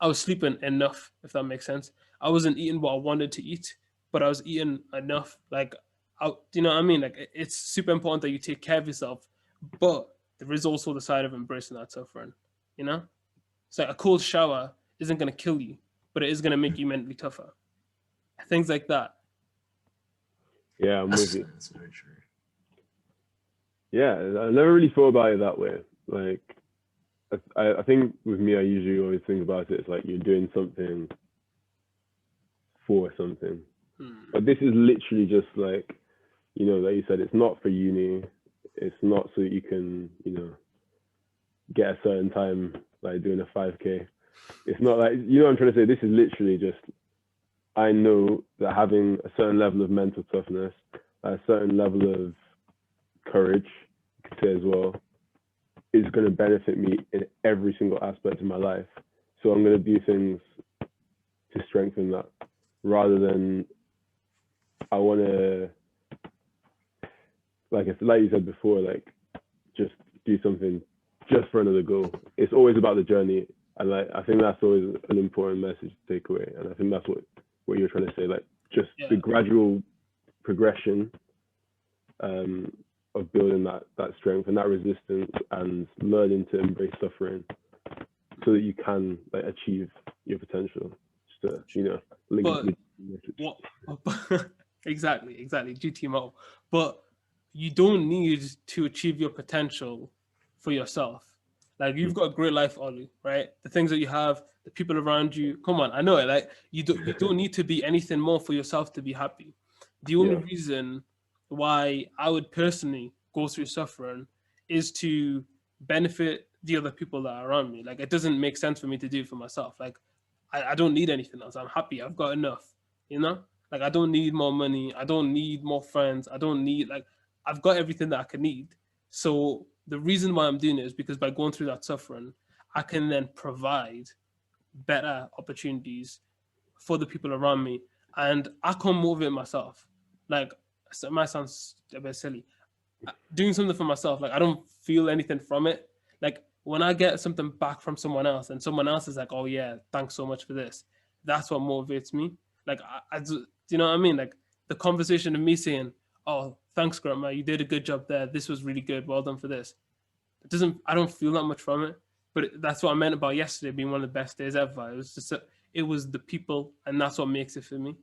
I was sleeping enough, if that makes sense. I wasn't eating what I wanted to eat, but I was eating enough. Like, you know what I mean? Like, it's super important that you take care of yourself, but there is also the side of embracing that suffering, you know? So a cold shower isn't going to kill you, but it is going to make you mentally tougher. Things like that. Yeah, I'm with you. That's very true. Yeah, I never really thought about it that way. Like, I think with me, I usually always think about it as like you're doing something for something. But this is literally just like, you know, like you said, it's not for uni. It's not so you can, you know, get a certain time, like doing a 5K. It's not like, you know what I'm trying to say? This is literally just, I know that having a certain level of mental toughness, a certain level of courage, you could say as well, is going to benefit me in every single aspect of my life. So I'm going to do things to strengthen that rather than I want to, like you said before, like just do something just for another goal. It's always about the journey, and like I think that's always an important message to take away. And I think that's what you're trying to say, like just the gradual progression of building that strength and that resistance, and learning to embrace suffering so that you can like achieve your potential. Just to, link exactly GTMO. But you don't need to achieve your potential for yourself. Like you've got a great life, Ollie, right? The things that you have, the people around you, come on, I know it. Like you don't need to be anything more for yourself to be happy. The only reason why I would personally go through suffering is to benefit the other people that are around me. Like it doesn't make sense for me to do it for myself. Like I don't need anything else. I'm happy. I've got enough, Like I don't need more money. I don't need more friends. I don't need I've got everything that I can need. So the reason why I'm doing it is because by going through that suffering, I can then provide better opportunities for the people around me, and I can motivate myself. Like it might sound a bit silly, doing something for myself. Like I don't feel anything from it. Like when I get something back from someone else, and someone else is like, "Oh yeah, thanks so much for this," that's what motivates me. Like do you know what I mean? Like the conversation of me saying, "Oh, thanks, Grandma, you did a good job there. This was really good. Well done for this." I don't feel that much from it, but that's what I meant about yesterday being one of the best days ever. It was just it was the people, and that's what makes it for me.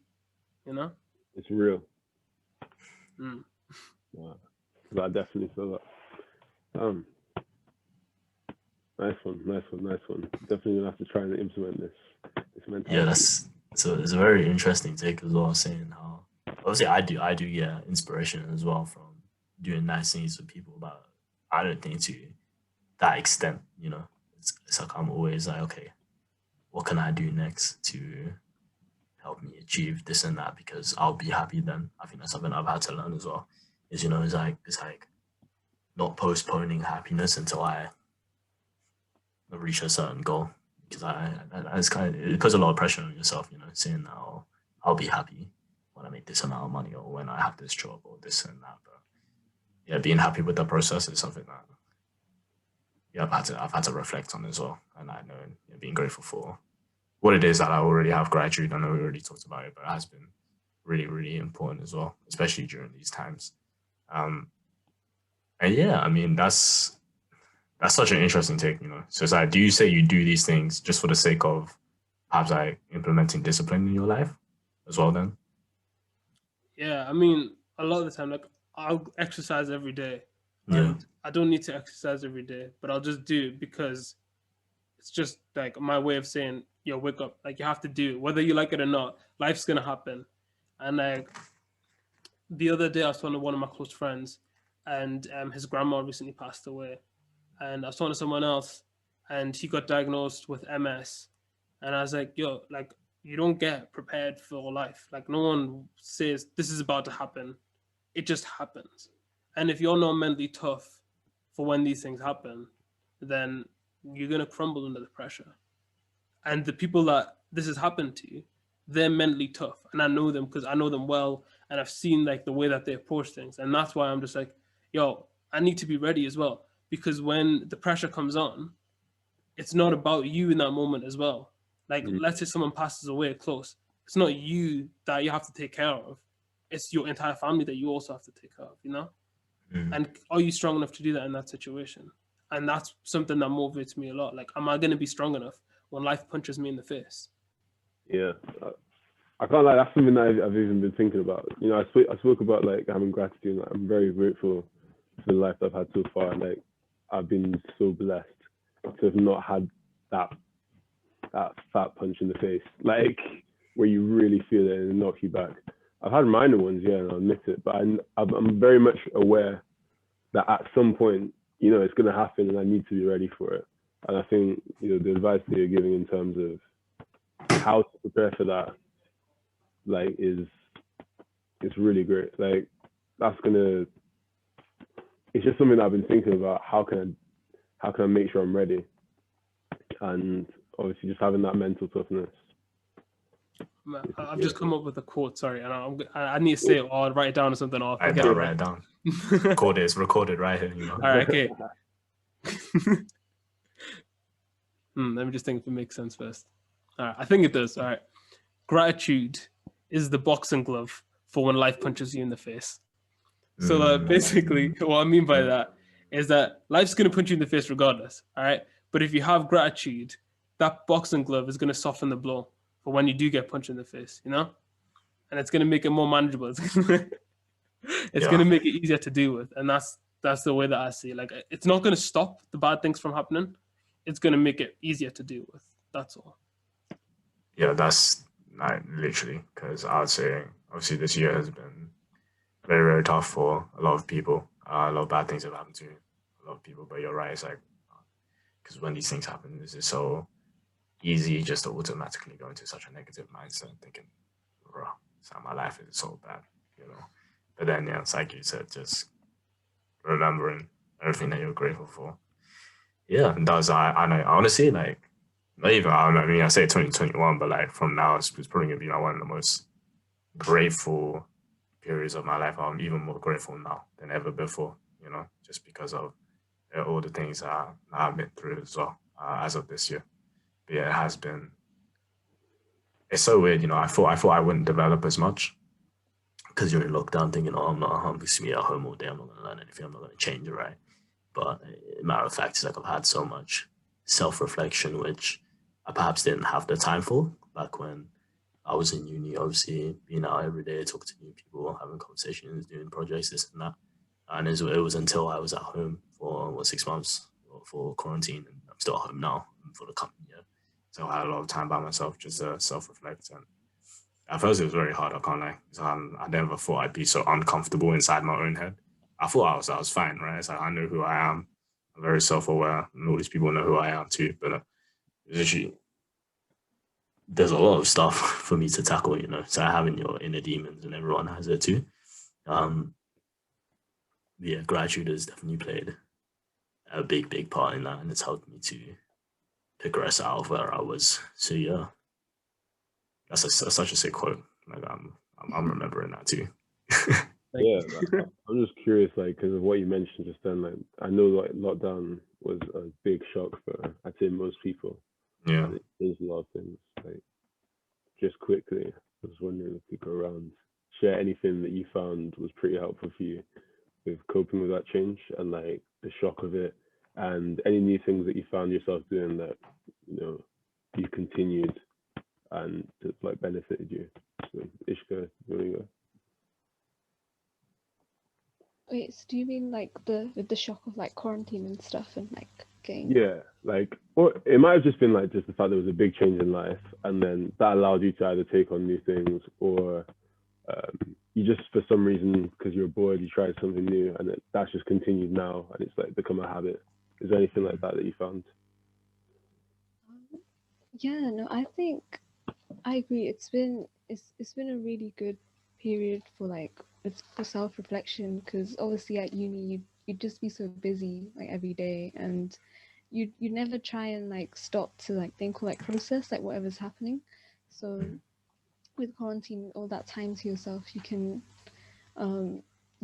It's real. Mm. Wow. I definitely feel that. Nice one. Definitely gonna have to try and implement this mentality. Yeah, it's a very interesting take as well, saying how obviously I do get inspiration as well from doing nice things for people, but I don't think to that extent, It's like I'm always like, okay, what can I do next to help me achieve this and that, because I'll be happy then. I think that's something I've had to learn as well. Is it's like not postponing happiness until I reach a certain goal, because it puts a lot of pressure on yourself, saying that I'll be happy when I make this amount of money or when I have this job or this and that. But yeah, being happy with the process is something that I've had to reflect on as well, and I know being grateful for what it is that I already have gratitude. I know we already talked about it, but it has been really, really important as well, especially during these times. And yeah, I mean that's such an interesting take, So it's like, do you say you do these things just for the sake of perhaps like implementing discipline in your life as well then? Yeah, I mean, a lot of the time, like I'll exercise every day. And I don't need to exercise every day, but I'll just do it because it's just like my way of saying, yo, wake up. Like you have to do it, whether you like it or not. Life's gonna happen. And like the other day, I was talking to one of my close friends, and his grandma recently passed away. And I was talking to someone else, and he got diagnosed with MS. And I was like, yo, like you don't get prepared for life. Like no one says this is about to happen. It just happens. And if you're not mentally tough for when these things happen, then you're going to crumble under the pressure. And the people that this has happened to, they're mentally tough. And I know them because I know them well. And I've seen like the way that they approach things. And that's why I'm just like, yo, I need to be ready as well. Because when the pressure comes on, it's not about you in that moment as well. Like, let's say someone passes away close. It's not you that you have to take care of. It's your entire family that you also have to take care of, And are you strong enough to do that in that situation? And that's something that motivates me a lot. Like, am I going to be strong enough when life punches me in the face? Yeah, I can't lie. That's something that I've even been thinking about. I spoke about like having gratitude. Like, I'm very grateful for the life I've had so far. Like, I've been so blessed to have not had that fat punch in the face, like where you really feel it and knock you back. I've had minor ones, yeah, and I'll admit it, but I'm very much aware that at some point, it's going to happen, and I need to be ready for it. And I think the advice that you're giving in terms of how to prepare for that, like, is really great. Like, it's just something that I've been thinking about. How can I make sure I'm ready? And obviously, just having that mental toughness. I've just come up with a quote. Sorry, and I need to say it, or I'll write it down or something. Write it down. Record it. It's recorded right here. All right, okay. Let me just think if it makes sense first. All right, I think it does. All right. Gratitude is the boxing glove for when life punches you in the face. So basically, what I mean by that is that life's going to punch you in the face regardless. All right. But if you have gratitude, that boxing glove is going to soften the blow for when you do get punched in the face, you know? And it's going to make it more manageable. It's going to make it easier to deal with. And that's the way that I see it. Like, it's not going to stop the bad things from happening. It's going to make it easier to deal with. That's all. Yeah, that's like literally, because I would say obviously this year has been very, very tough for a lot of people. A lot of bad things have happened to a lot of people, but you're right. It's like, because when these things happen, it's just so easy just to automatically go into such a negative mindset, thinking, bro, my life is so bad, you know. But then, yeah, it's like you said, just remembering everything that you're grateful for. Yeah, and that was, I know, honestly, like, not even, I don't know, I mean, I say 2021, but like from now, it's probably going to be like one of the most grateful periods of my life. I'm even more grateful now than ever before, you know, just because of all the things I've been through as well as of this year. But yeah, it has been, it's so weird, you know, I thought I wouldn't develop as much because you're in lockdown thinking, oh, I'm just me at home all day, I'm not going to learn anything, I'm not going to change, right? But matter of fact, it's like I've had so much self-reflection, which I perhaps didn't have the time for back when I was in uni, obviously being out every day, talking to new people, having conversations, doing projects, this and that. And it was until I was at home for 6 months for quarantine, and I'm still at home now for the coming year. So I had a lot of time by myself just to self-reflect. And at first it was very hard, I can't lie. So I never thought I'd be so uncomfortable inside my own head. I thought I was fine, right? It's like I know who I am. I'm very self-aware, and all these people know who I am too. But literally, there's a lot of stuff for me to tackle, you know. So having your inner demons, and everyone has it too. Yeah, gratitude has definitely played a big part in that, and it's helped me to progress out of where I was. So yeah, that's such a sick quote. Like I'm remembering that too. Yeah, I'm just curious, like, because of what you mentioned just then. Like, I know like lockdown was a big shock for I'd say most people. Yeah, and it changed a lot of things. Like, just quickly, I was wondering if you could go around, share anything that you found was pretty helpful for you with coping with that change and like the shock of it, and any new things that you found yourself doing that you continued and that like benefited you. So, Ishka, you want to go? Wait, so do you mean like with the shock of like quarantine and stuff and like getting... Yeah, like, or it might have just been like just the fact there was a big change in life, and then that allowed you to either take on new things, or you just for some reason because you're bored you tried something new, and that's just continued now, and it's like become a habit. Is there anything like that you found? Yeah, no, I think I agree. It's been a really good period for like for self-reflection, because obviously at uni you'd just be so busy like every day, and you never try and like stop to like think or like process like whatever's happening. So with quarantine, all that time to yourself, you can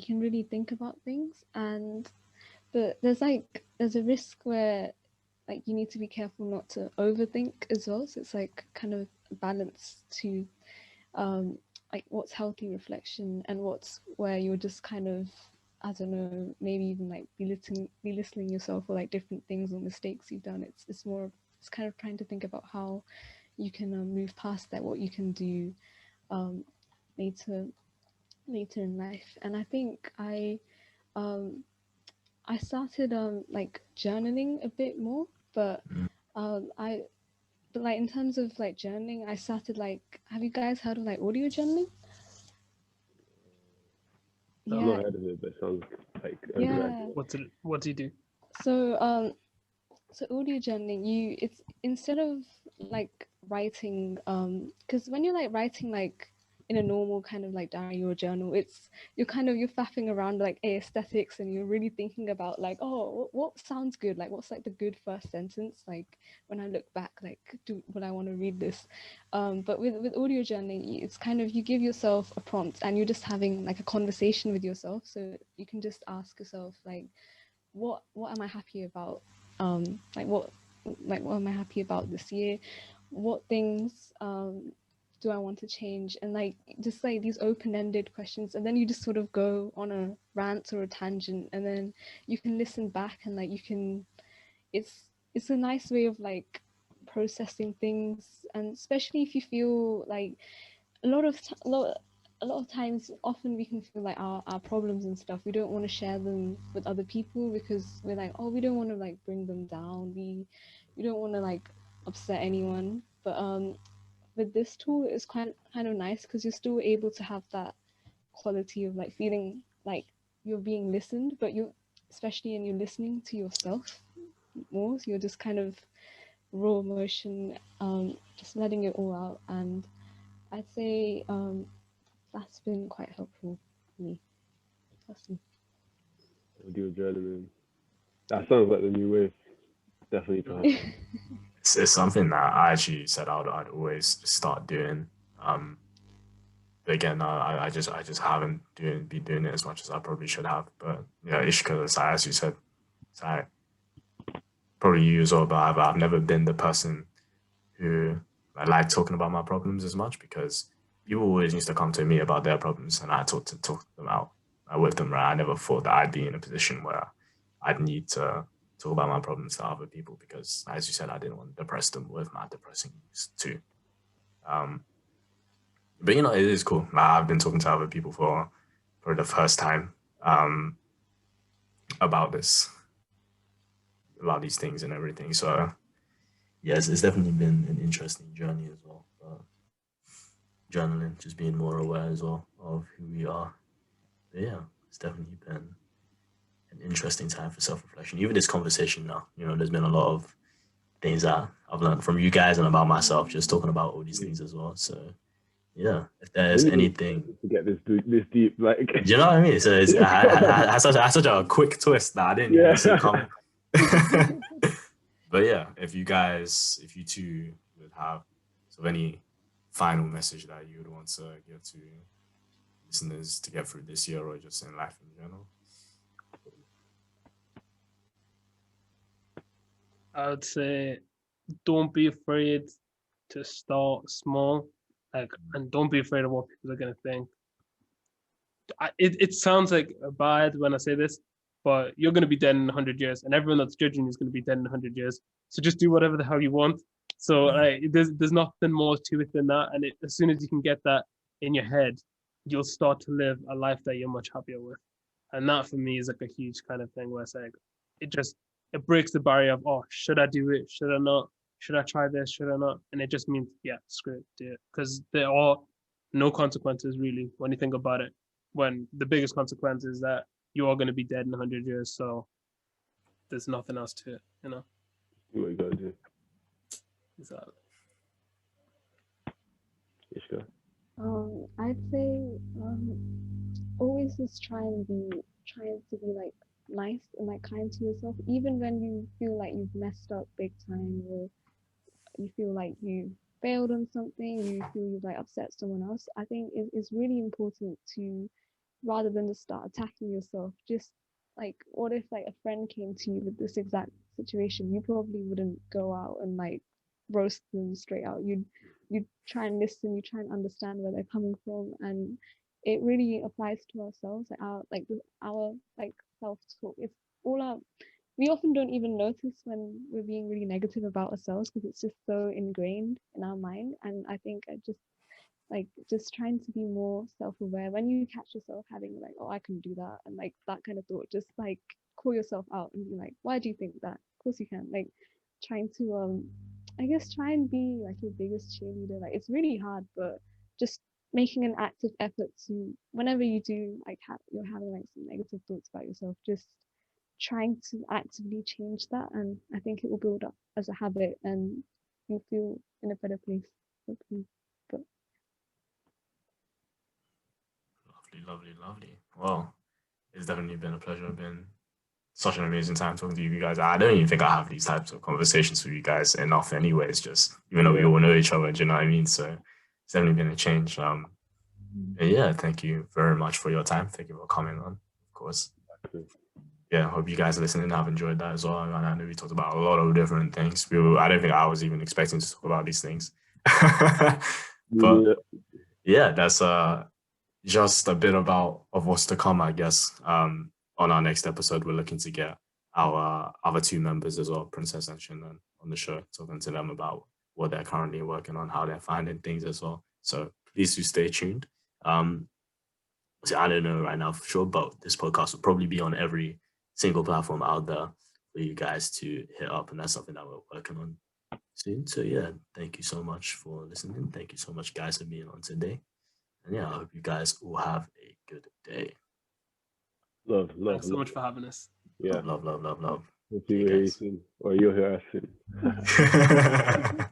really think about things. But there's a risk where like you need to be careful not to overthink as well. So it's like kind of a balance to like what's healthy reflection and what's where you're just kind of, I don't know, maybe even like belittling yourself for like different things or mistakes you've done. It's kind of trying to think about how you can move past that, what you can do later in life. And I think I started like journaling a bit more, but like in terms of like journaling, I started like, have you guys heard of like audio journaling? I've not heard of it, but it sounds like a good idea. What do you do? So audio journaling, it's instead of like writing, because when you're like writing like in a normal kind of like diary or journal, you're faffing around like aesthetics, and you're really thinking about like, oh, what sounds good, like what's like the good first sentence, like when I look back, like would I want to read this? But with audio journaling, it's kind of, you give yourself a prompt and you're just having like a conversation with yourself. So you can just ask yourself like, what am I happy about? What am I happy about this year? What things do I want to change? And like just like these open-ended questions, and then you just sort of go on a rant or a tangent, and then you can listen back and like you can. It's a nice way of like processing things, and especially if you feel like a lot of a lot of times, often we can feel like our problems and stuff, we don't want to share them with other people because we're like, oh, we don't want to like bring them down, we don't want to like upset anyone. But with this tool, it's kind of nice because you're still able to have that quality of like feeling like you're being listened, but you, especially when you're listening to yourself more, so you're just kind of raw emotion, just letting it all out. And I'd say that's been quite helpful for me personally. Audio journaling. That sounds like the new wave. Definitely to happen. It's something that I actually said I'd always start doing. But again, I just haven't been doing it as much as I probably should have. But yeah, Ishika, as you said, I probably you as well. But I've never been the person who I like talking about my problems as much, because people always used to come to me about their problems, and I talk them out with them. Right? I never thought that I'd be in a position where I'd need to talk about my problems to other people, because, as you said, I didn't want to depress them with my depressing news too. But you know, it is cool. I've been talking to other people for the first time about these things and everything. So yes, it's definitely been an interesting journey as well. Journaling, just being more aware as well of who we are. But yeah, it's definitely been an interesting time for self-reflection. Even this conversation now, you know, there's been a lot of things that I've learned from you guys and about myself, just talking about all these things as well. So yeah, if there's anything to get this deep, like, do you know what I mean? So it's, I had such a quick twist that I didn't even see coming. But yeah, if you two would have sort of any final message that you would want to give to listeners to get through this year, or just in life in general. I would say, don't be afraid to start small, like, and don't be afraid of what people are gonna think. It sounds like bad when I say this, but you're gonna be dead in 100 years, and everyone that's judging you is gonna be dead in 100 years. So just do whatever the hell you want. So like, there's nothing more to it than that, and as soon as you can get that in your head, you'll start to live a life that you're much happier with. And that for me is like a huge kind of thing where it's like, it breaks the barrier of, oh, should I do it? Should I not? Should I try this? Should I not? And it just means, yeah, screw it, do it. Because there are no consequences really when you think about it. When the biggest consequence is that you are going to be dead in 100 years. So there's nothing else to it, you know? What you gotta do. Exactly. Ishka. I'd say always just trying to be like nice and like kind to yourself, even when you feel like you've messed up big time, or you feel like you failed on something, you feel you've like upset someone else. I think it's really important to, rather than just start attacking yourself, just like, what if like a friend came to you with this exact situation? You probably wouldn't go out and like roast them straight out. You'd try and listen, you try and understand where they're coming from. And it really applies to ourselves, like our like self-talk. It's all our, we often don't even notice when we're being really negative about ourselves because it's just so ingrained in our mind. And I think just trying to be more self-aware when you catch yourself having like, oh, I can do that, and like that kind of thought, just like call yourself out and be like, why do you think that? Of course you can. Like, trying to I guess try and be like your biggest cheerleader. Like, it's really hard, but just making an active effort to, whenever you do like you're having like some negative thoughts about yourself, just trying to actively change that. And I think it will build up as a habit and you'll feel in a better place, hopefully. But Lovely. Well, it's definitely been a pleasure. It's been such an amazing time talking to you guys. I don't even think I have these types of conversations with you guys enough anyways, just even though we all know each other, do you know what I mean? So it's definitely been a change. Yeah, thank you very much for your time. Thank you for coming on, of course. yeah, hope you guys listening have enjoyed that as well. And I know we talked about a lot of different things. I don't think I was even expecting to talk about these things. But yeah, that's just a bit of what's to come, I guess. On our next episode, we're looking to get our other two members as well, Princess and Shinlan, on the show, talking to them about what they're currently working on, how they're finding things as well. So please do stay tuned. So I don't know right now for sure, but this podcast will probably be on every single platform out there for you guys to hit up, and that's something that we're working on soon. So yeah, thank you so much for listening. Thank you so much, guys, for being on today. And yeah, I hope you guys will have a good day. Love. Thanks so much for having us. Yeah. Love. We'll see you very soon. Or you'll hear us soon.